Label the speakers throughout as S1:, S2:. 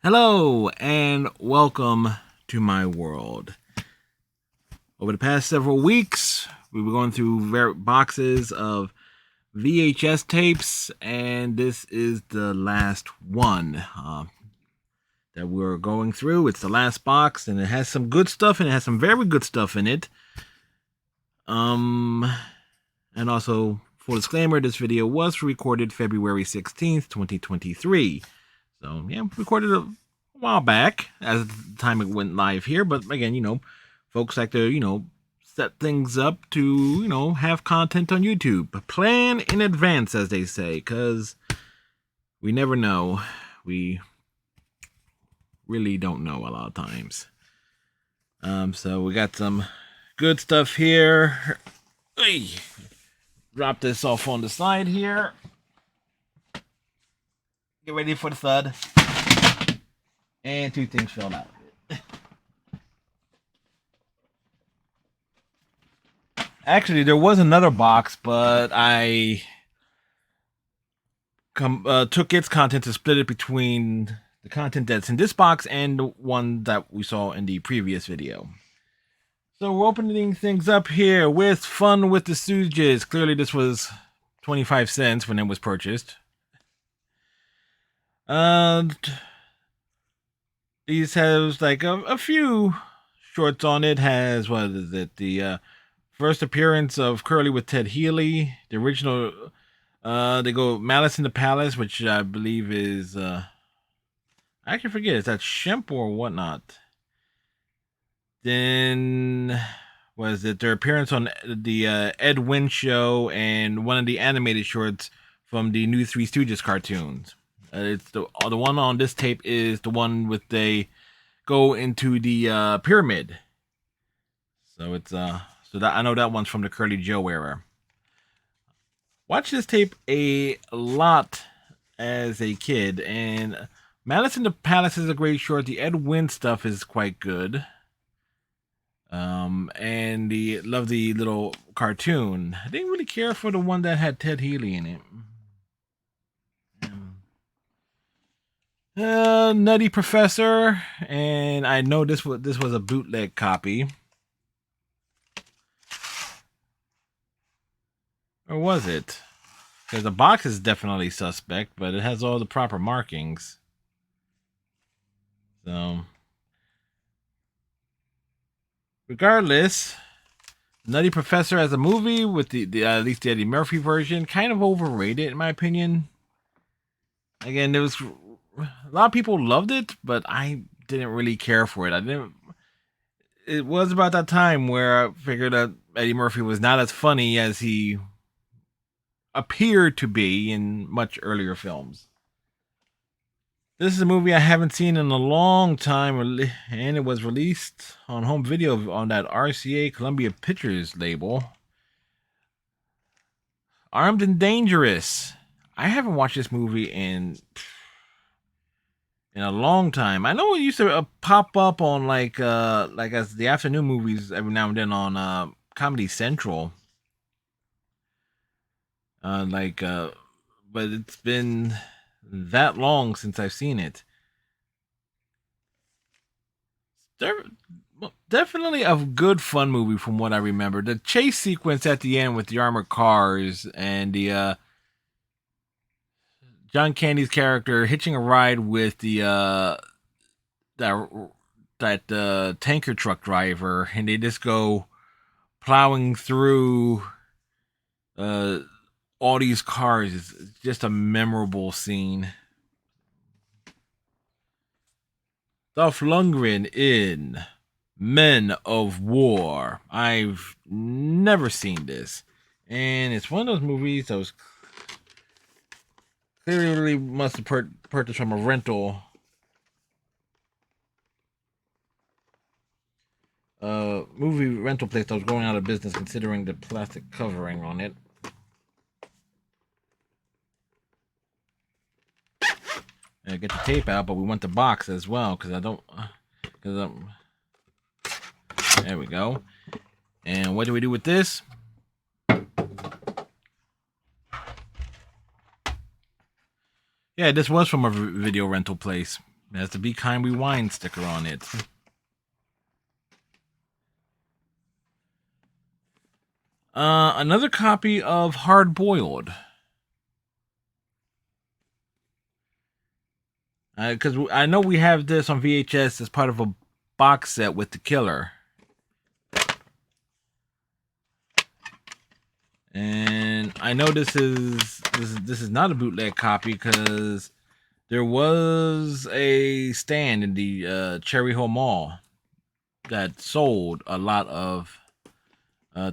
S1: Hello and welcome to my world. Over the past several weeks, we were going through boxes of VHS tapes, and this is the last one that we're going through. It's the last box, and it has some good stuff, and it has some very good stuff in it. And also, full disclaimer, this video was recorded February 16th, 2023. So, yeah, recorded a while back as the time it went live here. But again, folks like to, set things up to, have content on YouTube. Plan in advance, as they say, because we never know. We really don't know a lot of times. So we got some good stuff here. Hey, drop this off on the side here. Get ready for the thud. And two things fell out of it. Actually, there was another box, but I took its content to split it between the content that's in this box and the one that we saw in the previous video. So we're opening things up here with Fun with the Stooges. Clearly this was 25 cents when it was purchased. These has like a few shorts on it. Has, what is it, the first appearance of Curly with Ted Healy, the original. They go Malice in the Palace, which I believe is I actually forget, is that Shemp or whatnot. Then was it their appearance on the Ed Wynn show and one of the animated shorts from the new Three Stooges cartoons. It's the one on this tape is the one with they go into the pyramid. So it's so that I know that one's from the Curly Joe era. Watched this tape a lot as a kid, and Malice in the Palace is a great short. The Ed Wynn stuff is quite good. And love the little cartoon. I didn't really care for the one that had Ted Healy in it. Nutty Professor, and I know this was a bootleg copy. Or was it? Because the box is definitely suspect, but it has all the proper markings. So, regardless, Nutty Professor as a movie with the at least the Eddie Murphy version, kind of overrated in my opinion. Again, there was a lot of people loved it, but I didn't really care for it. It was about that time where I figured that Eddie Murphy was not as funny as he appeared to be in much earlier films. This is a movie I haven't seen in a long time, and it was released on home video on that RCA Columbia Pictures label. Armed and Dangerous. I haven't watched this movie in a long time. I know it used to pop up on like as the afternoon movies every now and then on Comedy Central. But it's been that long since I've seen it. Definitely a good fun movie from what I remember. The chase sequence at the end with the armored cars and the John Candy's character hitching a ride with the that tanker truck driver, and they just go plowing through all these cars. It's just a memorable scene. Dolph Lundgren in Men of War. I've never seen this, and it's one of those movies that was clearly must have purchased from a rental movie rental place that was going out of business, considering the plastic covering on it. I get the tape out, but we want the box as well because there we go. And what do we do with this? Yeah, this was from a video rental place. It has the Be Kind Rewind sticker on it. Another copy of Hard Boiled. Because I know we have this on VHS as part of a box set with The Killer. And I know this is not a bootleg copy because there was a stand in the Cherry Hill Mall that sold a lot of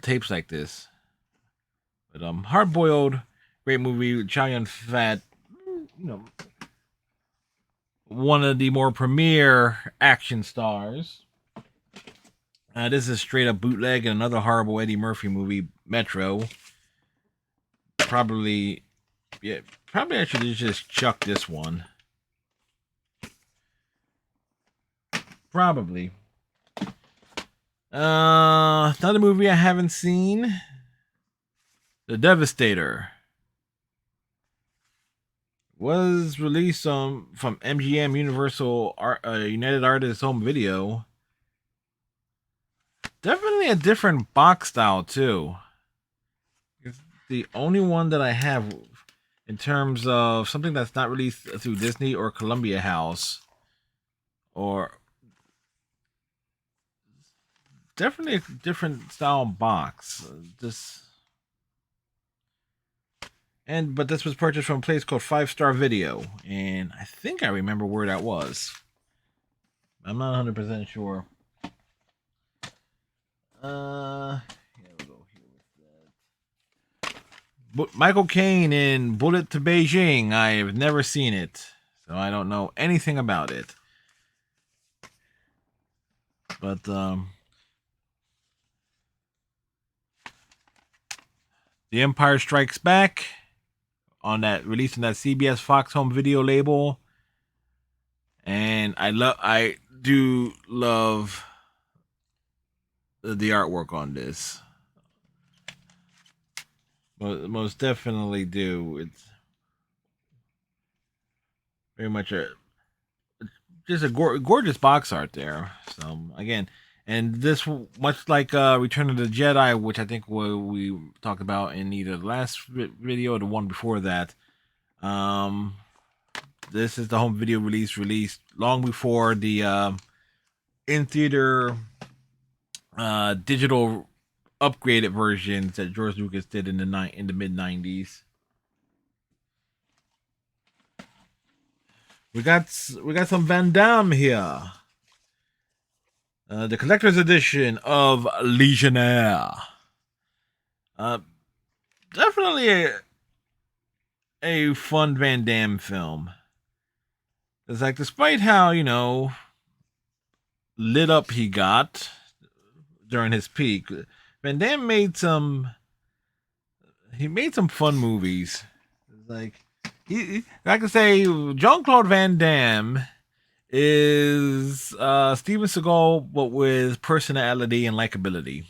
S1: tapes like this. But Hard Boiled, great movie. Chow Yun Fat, one of the more premier action stars. This is straight up bootleg and another horrible Eddie Murphy movie, Metro. Probably I should just chuck this one. Probably. Another movie I haven't seen, The Devastator. Was released from MGM Universal United Artists Home Video. Definitely a different box style too. It's the only one that I have in terms of something that's not released through Disney or Columbia House, or definitely a different style box. But this was purchased from a place called 5 Star Video, and I think I remember where that was. I'm not 100% sure. Here we go. Here with that. Michael Caine in Bullet to Beijing. I have never seen it, so I don't know anything about it. But The Empire Strikes Back, on that released on that CBS Fox Home Video label, and I do love the artwork on this. Most definitely do. It's very much just a gorgeous box art there. So again, and this, much like Return of the Jedi, which I think we talked about in either the last video or the one before that. This is the home video released long before the in theater digital upgraded versions that George Lucas did in the mid 90s. We got some Van Damme here. The collector's edition of Legionnaire. Definitely a fun Van Damme film. It's like, despite how, lit up he got during his peak, Van Damme made some fun movies. It's like, I can say Jean-Claude Van Damme is Steven Seagal, but with personality and likability.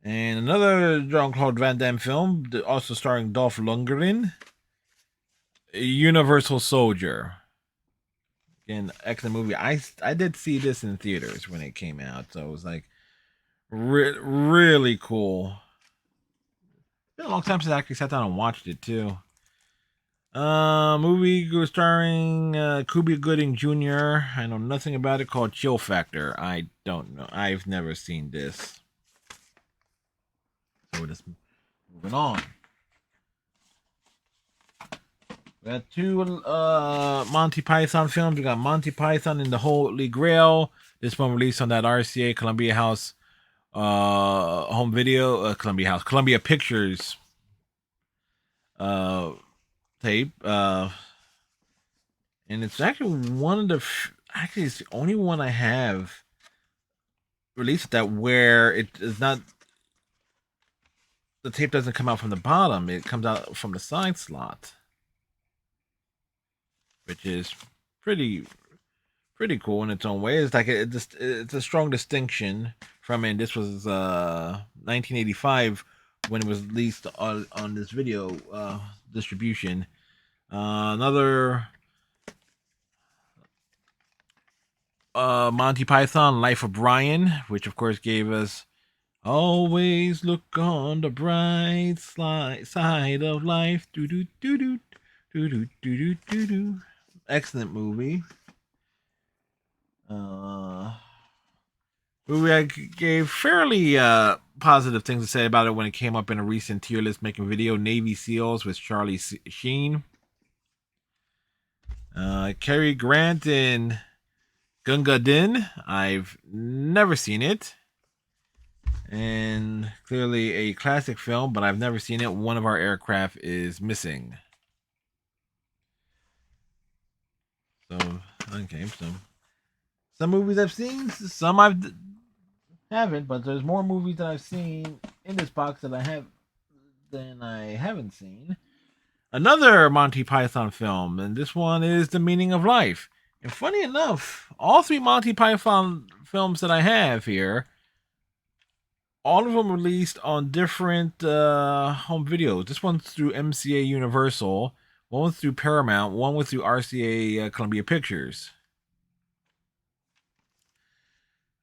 S1: And another Jean-Claude Van Damme film, also starring Dolph Lundgren, Universal Soldier. Again, excellent movie. I did see this in theaters when it came out, so it was like really cool. It's been a long time since I actually sat down and watched it too. Movie starring Cuba Gooding Jr. I know nothing about it, called Chill Factor. I don't know. I've never seen this. So we're just moving on. We got two Monty Python films. We got Monty Python and the Holy Grail. This one released on that RCA Columbia House home video, Columbia Pictures tape. And it's actually actually it's the only one I have released that where it is not, the tape doesn't come out from the bottom, it comes out from the side slot, which is pretty cool in its own way. It's like it's a strong distinction from it. This was 1985 when it was released on this video distribution. Another Monty Python, Life of Brian, which of course gave us always look on the bright side of life. Do do do do do do do do do do. Excellent movie. Uh, movie I gave fairly positive things to say about it when it came up in a recent tier list making video. Navy SEALs with Charlie Sheen. Cary Grant in Gunga Din. I've never seen it. And clearly a classic film, but I've never seen it. One of our aircraft is missing. So, okay, so some movies I've seen, some haven't, but there's more movies that I've seen in this box that I haven't seen. Another Monty Python film, and this one is The Meaning of Life. And funny enough, all three Monty Python films that I have here, all of them released on different home videos. This one's through MCA Universal, one was through Paramount, one was through RCA Columbia Pictures.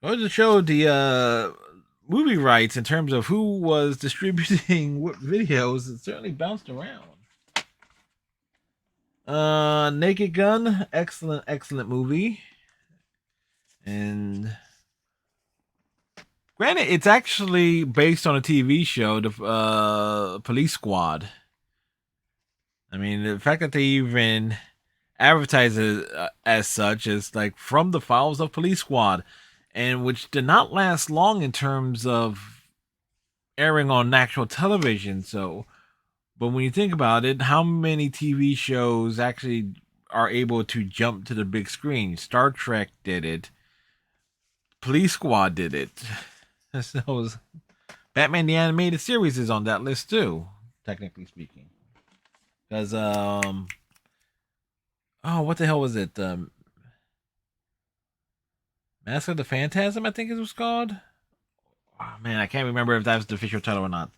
S1: Goes to show the movie rights in terms of who was distributing what videos. It certainly bounced around. Naked Gun, excellent movie. And granted, it's actually based on a TV show, the Police Squad. I mean, the fact that they even advertise it as such is like from the files of Police Squad, and which did not last long in terms of airing on actual television. So, but when you think about it, how many TV shows actually are able to jump to the big screen? Star Trek did it. Police Squad did it. So Batman the Animated Series is on that list too, technically speaking. Because oh, what the hell was it? Mask of the Phantasm, I think it was called. Oh, man, I can't remember if that was the official title or not.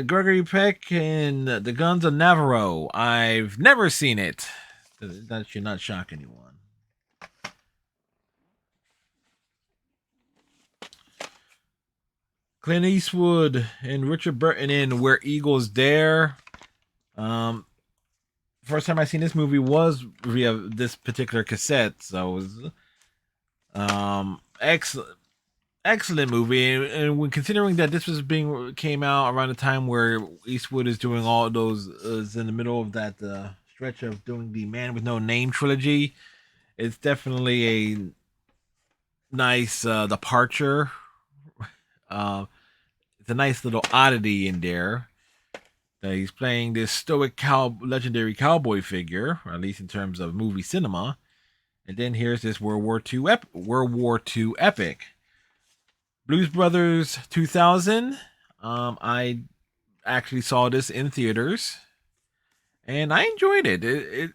S1: Gregory Peck and The Guns of Navarro. I've never seen it. That should not shock anyone. Clint Eastwood and Richard Burton in Where Eagles Dare. First time I seen this movie was via this particular cassette, so it was excellent movie. And when considering that this came out around the time where Eastwood is doing all those is in the middle of that stretch of doing the Man with No Name trilogy, it's definitely a nice departure. It's a nice little oddity in there. He's playing this stoic legendary cowboy figure, or at least in terms of movie cinema. And then here's this World War II epic. Blues Brothers 2000. I actually saw this in theaters, and I enjoyed it.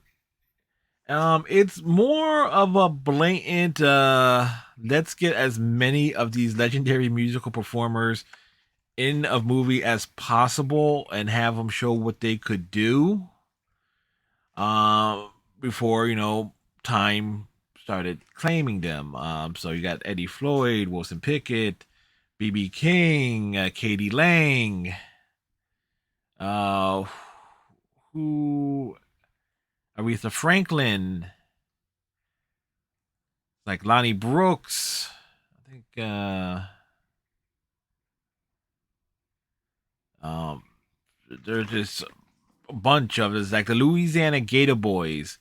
S1: It's more of a blatant. Let's get as many of these legendary musical performers in a movie as possible and have them show what they could do. Before time started claiming them. So you got Eddie Floyd, Wilson Pickett, BB King, Katie Lang, uh, who Aretha Franklin, like Lonnie Brooks. I think there's just a bunch of it. It's like the Louisiana Gator Boys,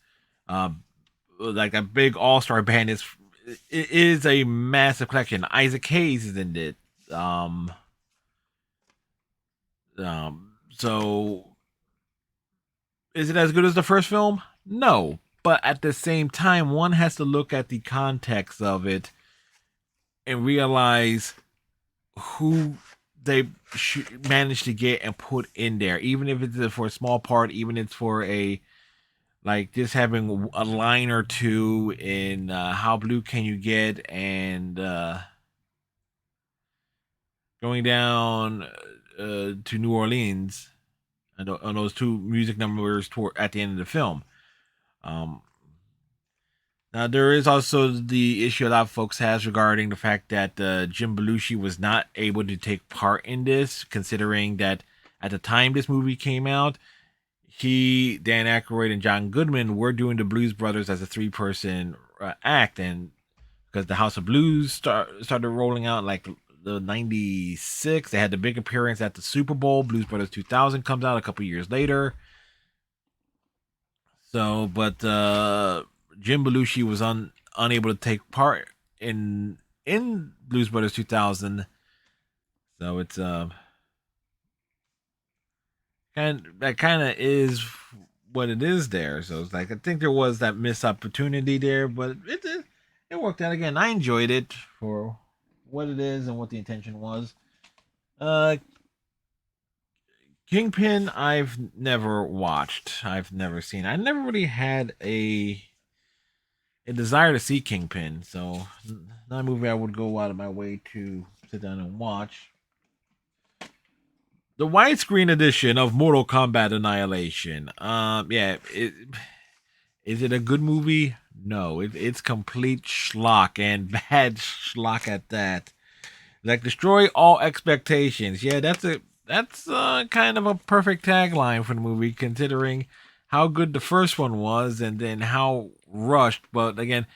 S1: like a big all-star band. It is a massive collection. Isaac Hayes is in it. So is it as good as the first film? No, but at the same time, one has to look at the context of it and realize who they managed to get and put in there, even if it's for a small part, even if it's for a like just having a line or two in How Blue Can You Get and going down to New Orleans on those two music numbers at the end of the film. Um, Now, there is also the issue a lot of folks has regarding the fact that Jim Belushi was not able to take part in this, considering that at the time this movie came out, he, Dan Aykroyd, and John Goodman were doing the Blues Brothers as a three-person act, and because the House of Blues started rolling out like the '96, they had the big appearance at the Super Bowl. Blues Brothers 2000 comes out a couple years later. So, but Jim Belushi was unable to take part in Blues Brothers 2000. So it's kind of is what it is there. So it's like I think there was that missed opportunity there, but it worked out again. I enjoyed it for what it is and what the intention was. Uh, Kingpin, I've never watched. I've never seen. I never really had a desire to see Kingpin, so not a movie I would go out of my way to sit down and watch. The widescreen edition of Mortal Kombat Annihilation. Is it a good movie? No, it's complete schlock and bad schlock at that. Like destroy all expectations. Yeah, that's kind of a perfect tagline for the movie, considering how good the first one was and then how rushed. But again,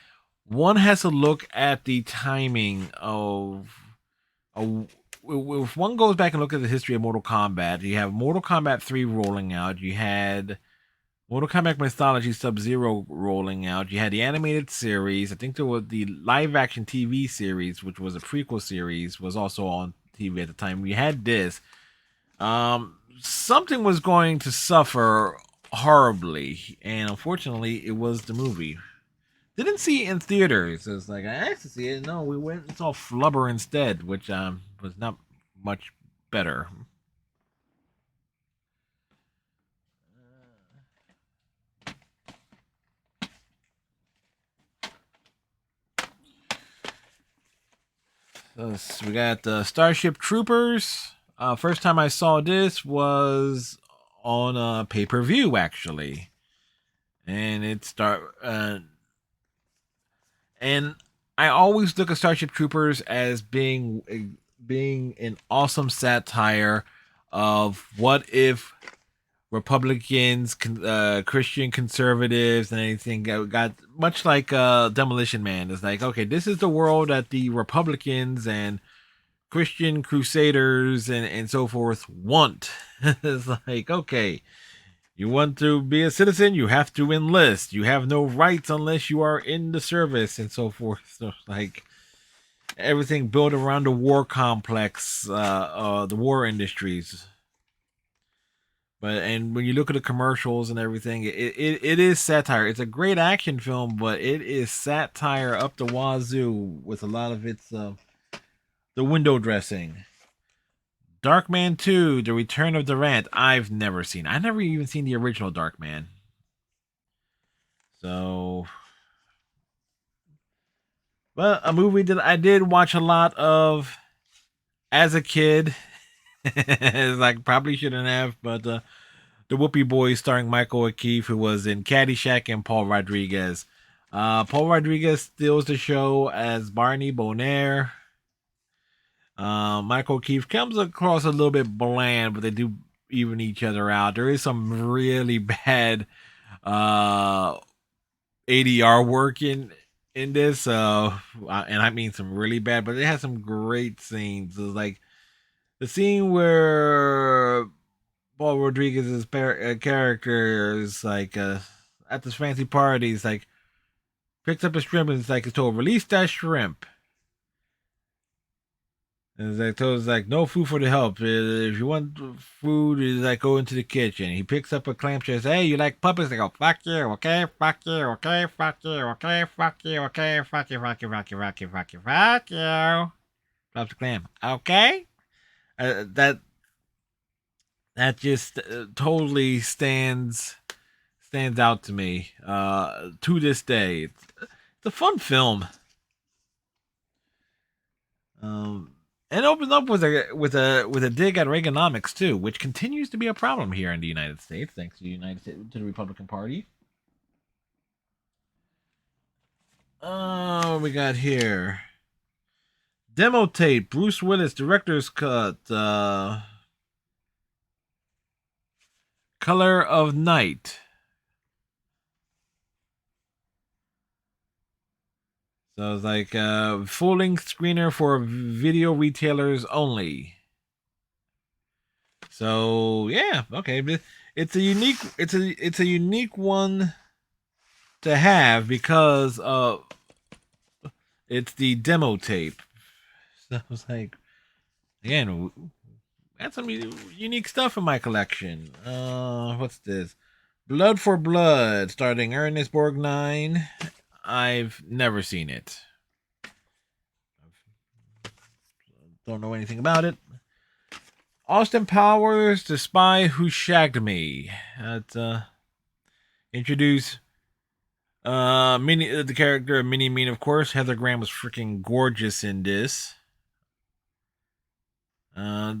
S1: one has to look at the timing of if one goes back and look at the history of Mortal Kombat, you have Mortal Kombat 3 rolling out, you had Mortal Kombat Mythology Sub Zero rolling out, you had the animated series, I think there was the live action TV series, which was a prequel series, was also on TV at the time. We had this. Something was going to suffer horribly, and unfortunately, it was the movie. Didn't see it in theaters. It's like I asked to see it. No, we went and saw Flubber instead, which was not much better. So we got Starship Troopers. First time I saw this was on a pay per view actually, and and I always look at Starship Troopers as being an awesome satire of what if Republicans, Christian conservatives, and anything got much like Demolition Man. It's like, okay, this is the world that the Republicans and Christian crusaders and so forth want. It's like, okay, you want to be a citizen, you have to enlist. You have no rights unless you are in the service and so forth. So, like, everything built around the war complex, the war industries. But and when you look at the commercials and everything, it is satire. It's a great action film, but it is satire up the wazoo with a lot of its the window dressing. Darkman 2, The Return of Durant. I've never seen. I never even seen the original Darkman. So, but a movie that I did watch a lot of as a kid. It's like probably shouldn't have, but the Whoopi Boys starring Michael O'Keefe, who was in Caddyshack, and Paul Rodriguez. Paul Rodriguez steals the show as Barney Bonaire. Michael O'Keefe comes across a little bit bland, but they do even each other out. There is some really bad ADR work in this, and I mean some really bad, but it has some great scenes. It's like the scene where Paul Rodriguez's character is like at this fancy party. He's like picks up a shrimp and it's like it's told release that shrimp. And it's like told it's like no food for the help. If you want food, it's like go into the kitchen. He picks up a clamshell. Says, "Hey, you like puppets?" They go, "Fuck you, okay, fuck you, okay, fuck you, okay, fuck you, okay, fuck you, fuck you, fuck you, fuck you, fuck you, fuck you." Drops the clam. Okay, that just totally stands out to me to this day. It's a fun film. And opens up with a dig at Reaganomics too, which continues to be a problem here in the United States, thanks to the Republican Party. Oh, we got here. Demo tape, Bruce Willis, director's cut, Color of Night. So it's like a full-length screener for video retailers only. So yeah, okay. It's a unique one to have because it's the demo tape. So it's like again, that's some unique stuff in my collection. What's this? Blood for Blood, starring Ernest Borgnine. I've never seen it. Don't know anything about it. Austin Powers, The Spy Who Shagged Me. Introduce the character of Minnie Mean, of course. Heather Graham was freaking gorgeous in this. Uh,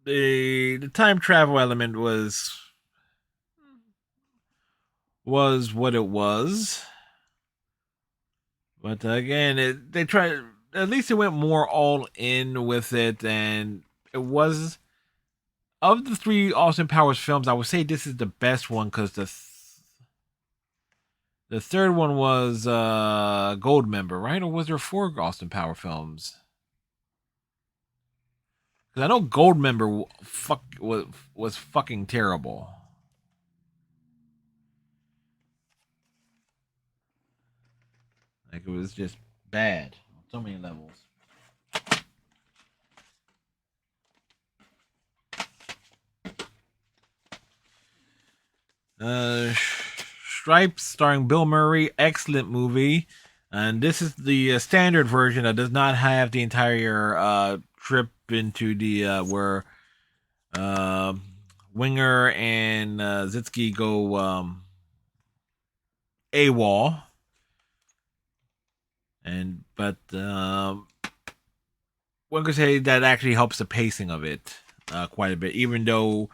S1: the time travel element was what it was, but again, they tried. At least it went more all in with it, and it was of the three Austin Powers films. I would say this is the best one because the third one was Goldmember, right? Or was there four Austin Power films? Because I know Goldmember was fucking terrible. Like it was just bad on so many levels. Stripes, starring Bill Murray, excellent movie. And this is the standard version that does not have the entire trip into the where uh, Winger and Zitsky go AWOL. But one could say that actually helps the pacing of it quite a bit, even though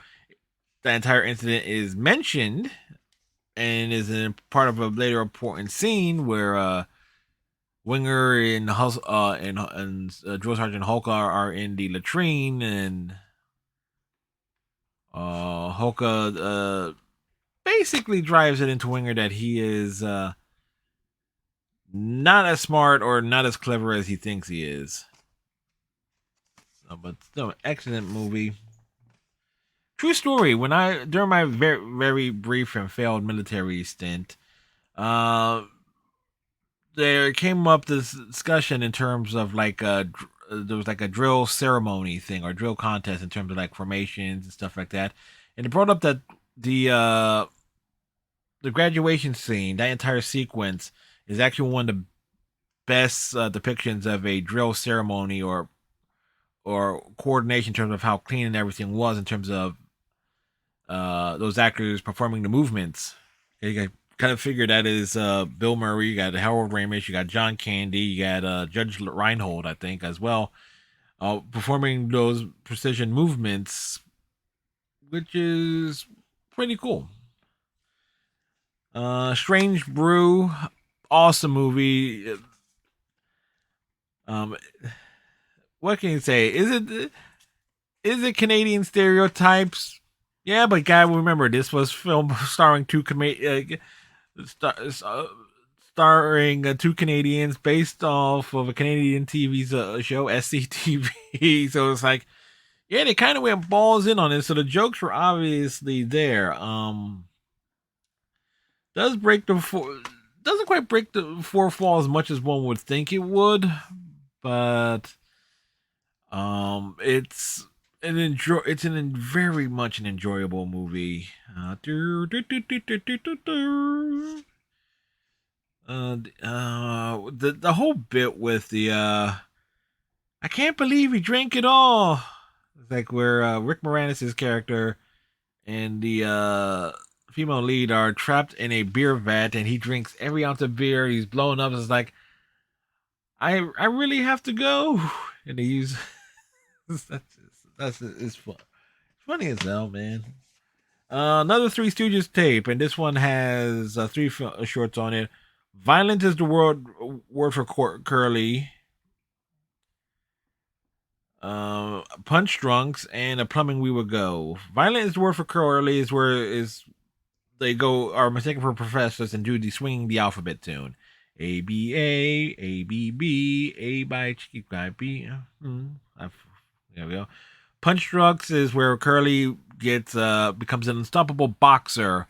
S1: the entire incident is mentioned and is a part of a later important scene where Winger and Drill Sergeant Hulk are in the latrine, and Hulk basically drives it into Winger that he is not as smart or not as clever as he thinks he is. But still, excellent movie. True story. When during my very very brief and failed military stint, uh, there came up this discussion in terms of like there was like a drill ceremony thing or drill contest in terms of like formations and stuff like that, and it brought up that the uh the graduation scene, that entire sequence, is actually one of the best depictions of a drill ceremony or coordination in terms of how clean and everything was in terms of those actors performing the movements. You kind of figure that is Bill Murray, you got Harold Ramis, you got John Candy, you got Judge Reinhold, I think, as well, performing those precision movements, which is pretty cool. Strange Brew, awesome movie. Um, what can you say? Is it Canadian stereotypes? Yeah, but guy, remember this was film starring starring two Canadians based off of a Canadian TV show, SCTV. So it's like, yeah, they kind of went balls in on it. So the jokes were obviously there. Does break the four, doesn't quite break the fourth wall as much as one would think it would, but it's an very much an enjoyable movie. The whole bit with the I can't believe he drank it all. It's like where Rick Moranis' character and the female lead are trapped in a beer vat, and he drinks every ounce of beer. He's blowing up. It's like I really have to go, and he use that's it's fun. It's funny as hell, man. Another Three Stooges tape, and this one has three shorts on it. Violent is the word for curly. Punch drunks and a plumbing we would go. Violent is the word for curly. Is where is they go are mistaken for professors and do the swinging the alphabet tune. A B A B B A by Chicky by B. There we go. Punch drunks is where Curly gets becomes an unstoppable boxer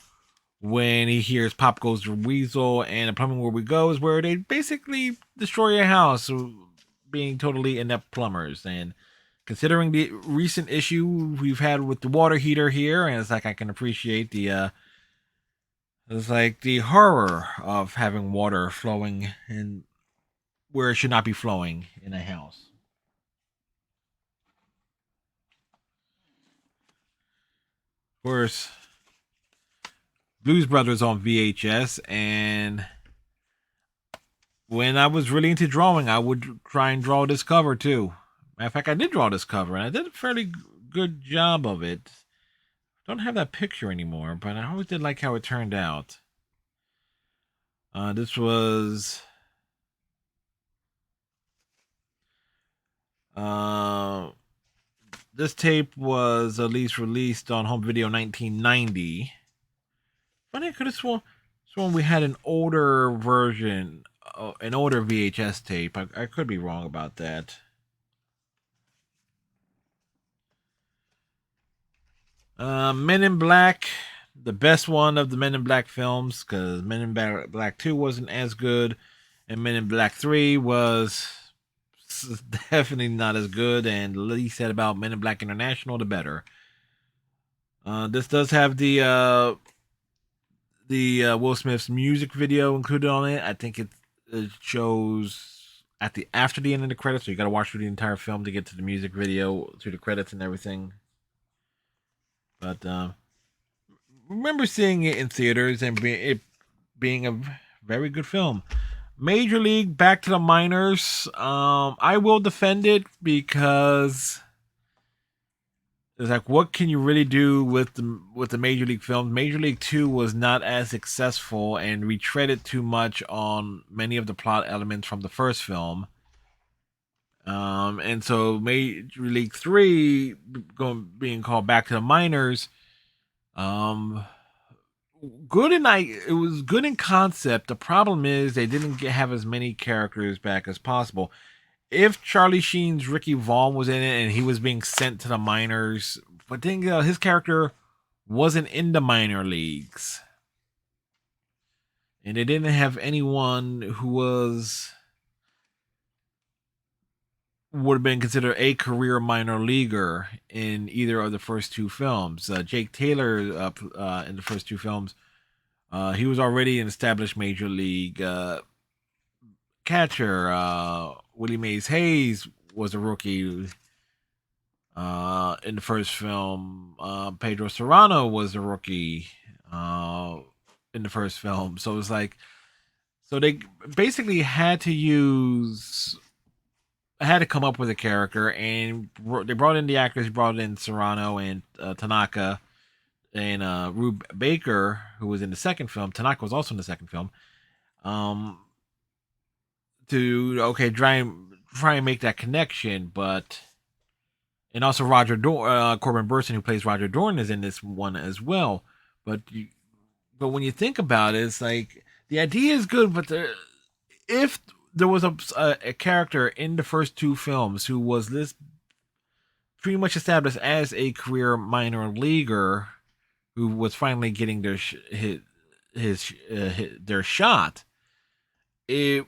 S1: when he hears Pop Goes the Weasel, and the plumbing where we go is where they basically destroy your house, being totally inept plumbers. And considering the recent issue we've had with the water heater here, and it's like I can appreciate the it's like the horror of having water flowing in where it should not be flowing in a house. Of course, Blues Brothers on VHS, and when I was really into drawing, I would try and draw this cover too. Matter of fact, I did draw this cover, and I did a fairly good job of it. Don't have that picture anymore, but I always did like how it turned out. This was this tape was at least released on home video 1990. Funny, I could have sworn we had an older version, an older VHS tape. I could be wrong about that. Men in Black, the best one of the Men in Black films, because Men in Black 2 wasn't as good, and Men in Black 3 was definitely not as good, and the least said about Men in Black International, the better. This does have the Will Smith's music video included on it. I think it shows after the end of the credits, so you got to watch through the entire film to get to the music video, to the credits and everything. But remember seeing it in theaters and it being a very good film. Major League Back to the Minors. I will defend it because it's like, what can you really do with the Major League films? Major League 2 was not as successful and retreaded too much on many of the plot elements from the first film. And so Major League 3 being called Back to the Minors, good it was good in concept. The problem is they didn't have as many characters back as possible. If Charlie Sheen's Ricky Vaughn was in it and he was being sent to the minors, but then his character wasn't in the minor leagues, and they didn't have anyone who would have been considered a career minor leaguer in either of the first two films. Jake Taylor in the first two films, he was already an established major league catcher. Willie Mays Hayes was a rookie in the first film. Pedro Serrano was a rookie in the first film. So it's like, so they basically had to come up with a character, and they brought in the actors. Brought in Serrano and Tanaka and Rube Baker, who was in the second film. Tanaka was also in the second film. To try and make that connection, but and also Corbin Burnson, who plays Roger Dorn, is in this one as well. But when you think about it, it's like the idea is good, but if there was a character in the first two films who was this pretty much established as a career minor leaguer who was finally getting their shot, it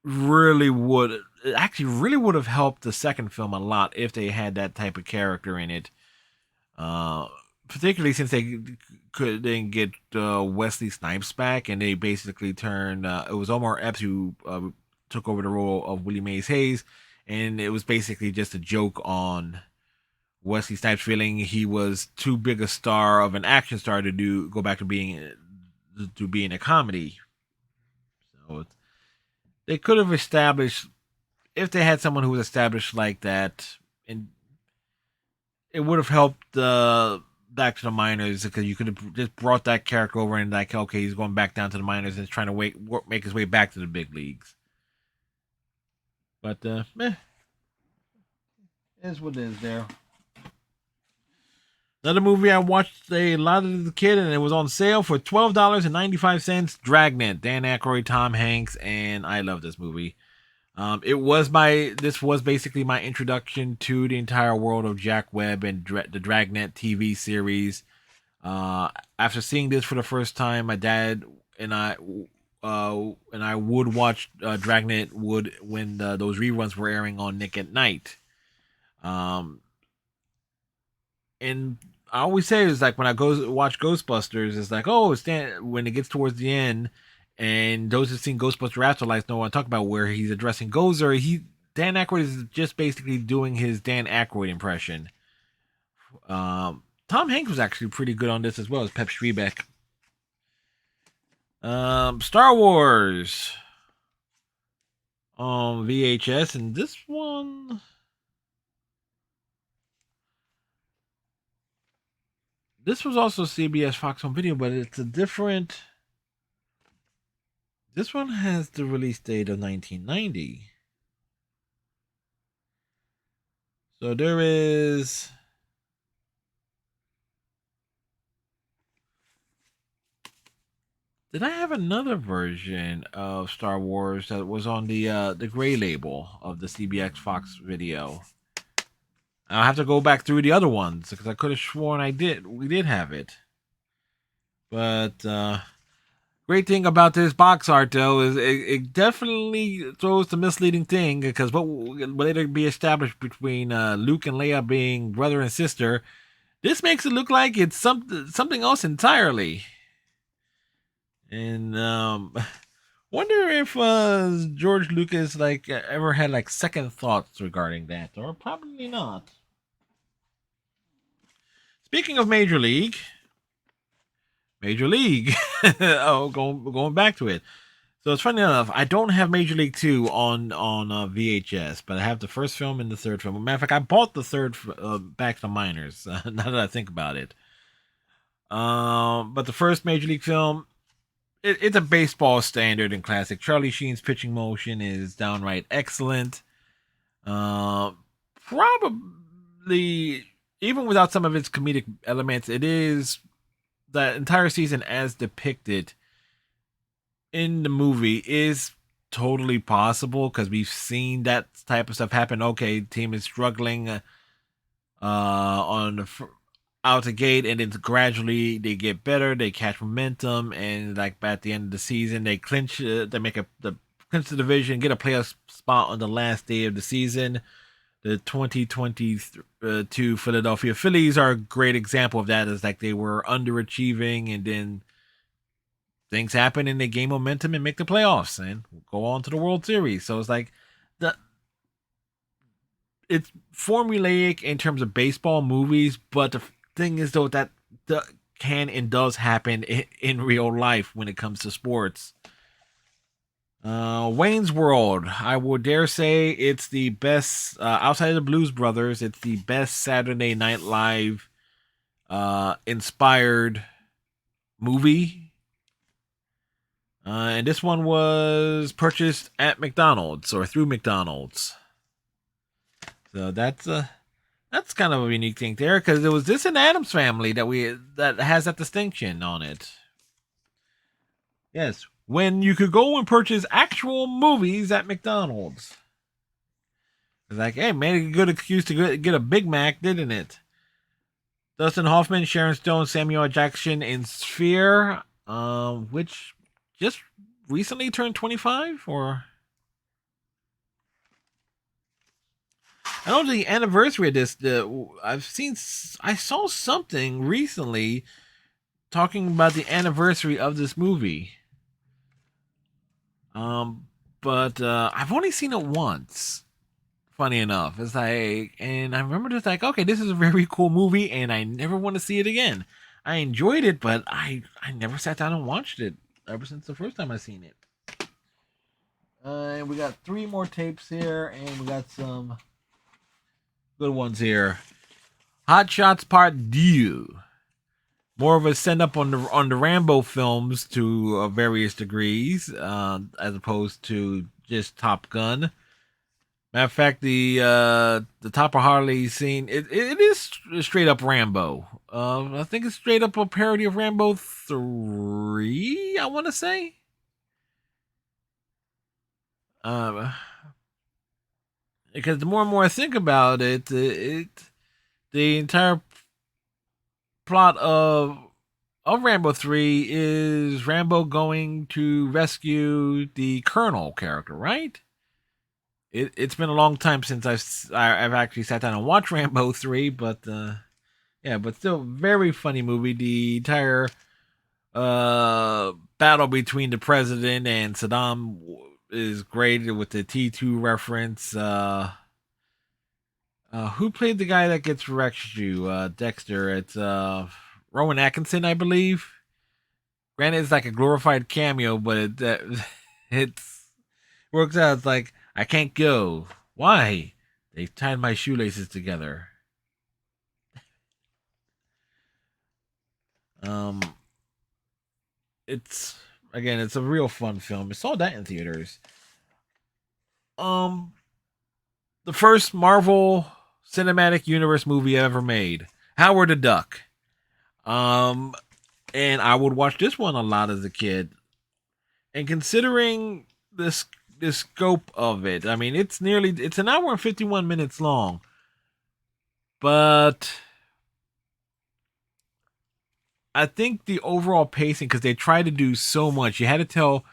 S1: really would have helped the second film a lot if they had that type of character in it. Particularly since they couldn't get Wesley Snipes back, and they basically turned. It was Omar Epps who took over the role of Willie Mays Hayes, and it was basically just a joke on Wesley Snipes feeling he was too big a star of an action star to go back to being a comedy. So they could have established, if they had someone who was established like that, and it would have helped the back to the minors because you could have just brought that character over and like, okay, he's going back down to the minors and trying to make his way back to the big leagues. But is what it is there. Another movie I watched a lot as a kid, and it was on sale for $12.95. Dragnet, Dan Aykroyd, Tom Hanks, and I love this movie. This was basically my introduction to the entire world of Jack Webb and the Dragnet TV series. After seeing this for the first time, my dad and I would watch Dragnet when those reruns were airing on Nick at Night. And I always say it's like when I go watch Ghostbusters, it's like, oh, when it gets towards the end, and those who've seen Ghostbusters Afterlife know what I'm talking about, where he's addressing Gozer. Dan Aykroyd is just basically doing his Dan Aykroyd impression. Tom Hanks was actually pretty good on this as well as Pep Strebeck. Star Wars on VHS, and this one. This was also CBS Fox Home Video, but it's a different. This one has the release date of 1990. So there is. Did I have another version of Star Wars that was on the gray label of the CBS Fox Video? I'll have to go back through the other ones because I could have sworn we did have it. But great thing about this box art though is it definitely throws the misleading thing because what later be established between Luke and Leia being brother and sister, this makes it look like it's something else entirely. And wonder if George Lucas ever had second thoughts regarding that, or probably not. Speaking of Major League, oh, going back to it. So it's funny enough, I don't have Major League 2 on VHS, but I have the first film and the third film. Matter of fact, I bought the third back to the minors. Now that I think about it, but the first Major League film, it's a baseball standard and classic. Charlie Sheen's pitching motion is downright excellent. Probably even without some of its comedic elements, it is the entire season as depicted in the movie is totally possible because we've seen that type of stuff happen. Okay, team is struggling on the out the gate, and then gradually they get better, they catch momentum, and at the end of the season they clinch clinch the division, get a playoff spot on the last day of the season. The 2022 Philadelphia Phillies are a great example of that. It's like they were underachieving, and then things happen and they gain momentum and make the playoffs and go on to the World Series. So it's like it's formulaic in terms of baseball movies, but the thing is though that can and does happen in real life when it comes to sports. Wayne's World, I would dare say it's the best outside of the Blues Brothers. It's the best Saturday Night Live inspired movie. And this one was purchased at McDonald's or through McDonald's. So that's kind of a unique thing there because it was this and Addams Family that has that distinction on it. Yes, when you could go and purchase actual movies at McDonald's. It's like, hey, made a good excuse to get a Big Mac, didn't it? Dustin Hoffman, Sharon Stone, Samuel L. Jackson in Sphere, which just recently turned 25, or I don't know the anniversary of this. I saw something recently talking about the anniversary of this movie. But I've only seen it once. Funny enough, it's like, and I remember just like, okay, this is a very cool movie, and I never want to see it again. I enjoyed it, but I never sat down and watched it ever since the first time I seen it. And we got 3 more tapes here, and we got some good ones here. Hot Shots Part 2. more of a send up on the Rambo films to various degrees, as opposed to just Top Gun. Matter of fact, the Topper Harley scene, it is straight up Rambo. I think it's straight up a parody of Rambo 3, I want to say. Um, because the more and more I think about it, the entire plot of Rambo 3 is Rambo going to rescue the Colonel character, right? It's been a long time since I've actually sat down and watched Rambo 3, but yeah, but still very funny movie. The entire battle between the president and Saddam is great with the T2 reference. Who played the guy that gets rescued? Dexter. It's Rowan Atkinson, I believe. Granted, it's like a glorified cameo, but it's works out. It's like I can't go. Why? They tied my shoelaces together. Um, it's again, it's a real fun film. I saw that in theaters. Um, the first Marvel Cinematic Universe movie ever made, Howard the Duck. Um, and I would watch this one a lot as a kid. And considering this the scope of it, I mean, it's an hour and 51 minutes long, but I think the overall pacing, because they try to do so much, you had to tell,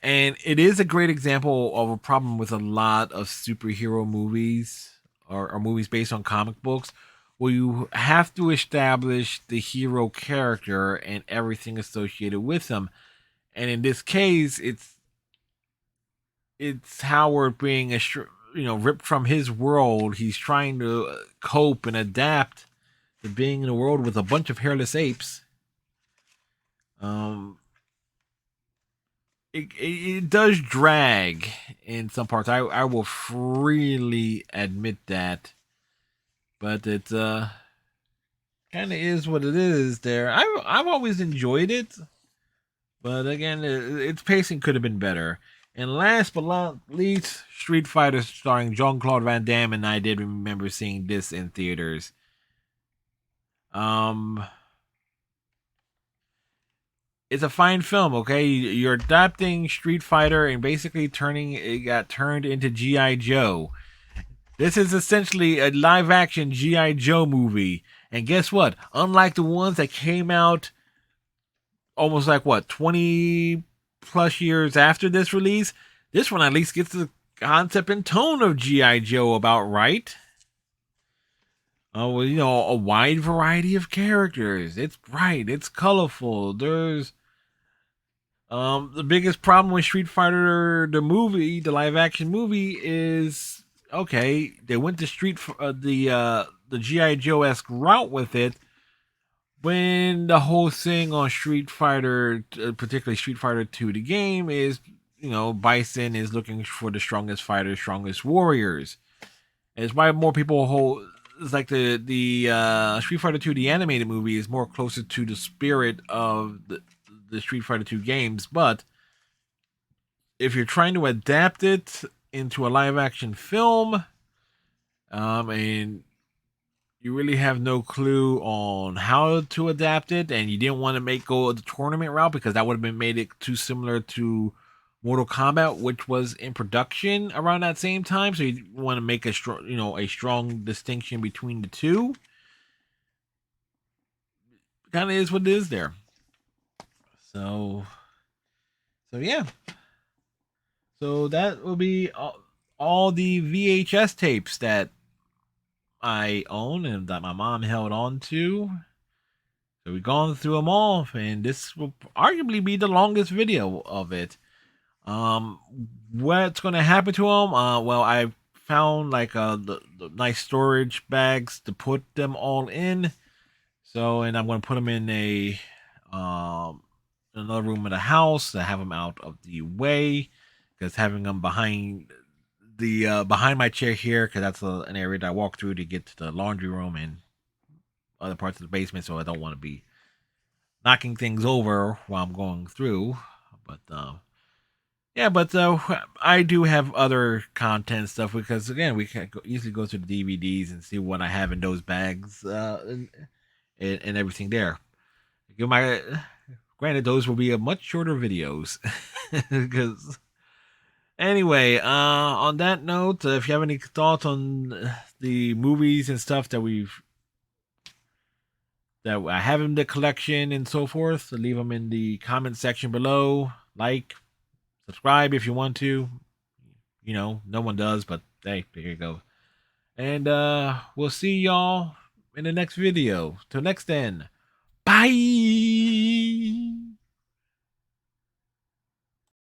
S1: and it is a great example of a problem with a lot of superhero movies or movies based on comic books, where you have to establish the hero character and everything associated with them. And in this case, it's Howard being ripped from his world. He's trying to cope and adapt to being in a world with a bunch of hairless apes. Um, it does drag in some parts. I will freely admit that, but it kind of is what it is. There, I've always enjoyed it, but again, its pacing could have been better. And last but not least, Street Fighter starring Jean Claude Van Damme, and I did remember seeing this in theaters. Um, it's a fine film. Okay, you're adapting Street Fighter and basically turning it got turned into GI Joe. This is essentially a live action GI Joe movie. And guess what? Unlike the ones that came out almost like what 20 plus years after this release, this one at least gets the concept and tone of GI Joe about right. Well, a wide variety of characters. It's bright. It's colorful. There's the biggest problem with Street Fighter the movie, the live action movie, is okay. They went to the GI Joe esque route with it, when the whole thing on Street Fighter, particularly Street Fighter 2, the game is, Bison is looking for the strongest fighters, strongest warriors. And it's why more people hold. It's like the Street Fighter 2, the animated movie, is more closer to the spirit of the Street Fighter 2 games. But if you're trying to adapt it into a live action film, and you really have no clue on how to adapt it, and you didn't want to go the tournament route because that would have been made it too similar to Mortal Kombat, which was in production around that same time. So you want to make a strong distinction between the two. Kind of is what it is there. So yeah. So that will be all the VHS tapes that I own and that my mom held on to. So we've gone through them all, and this will arguably be the longest video of it. Um, what's going to happen to them? Well, I found like the nice storage bags to put them all in. So, and I'm going to put them in another room of the house to have them out of the way, because having them behind my chair here, because that's an area that I walk through to get to the laundry room and other parts of the basement, so I don't want to be knocking things over while I'm going through. But yeah, but I do have other content stuff because again, we can easily go through the DVDs and see what I have in those bags and everything there. Give my granted, those will be a much shorter videos because anyway. On that note, if you have any thoughts on the movies and stuff that I have in the collection and so forth, so leave them in the comment section below. Like, subscribe if you want to. You know, no one does, but hey, there you go. And we'll see y'all in the next video. Till next then. Bye.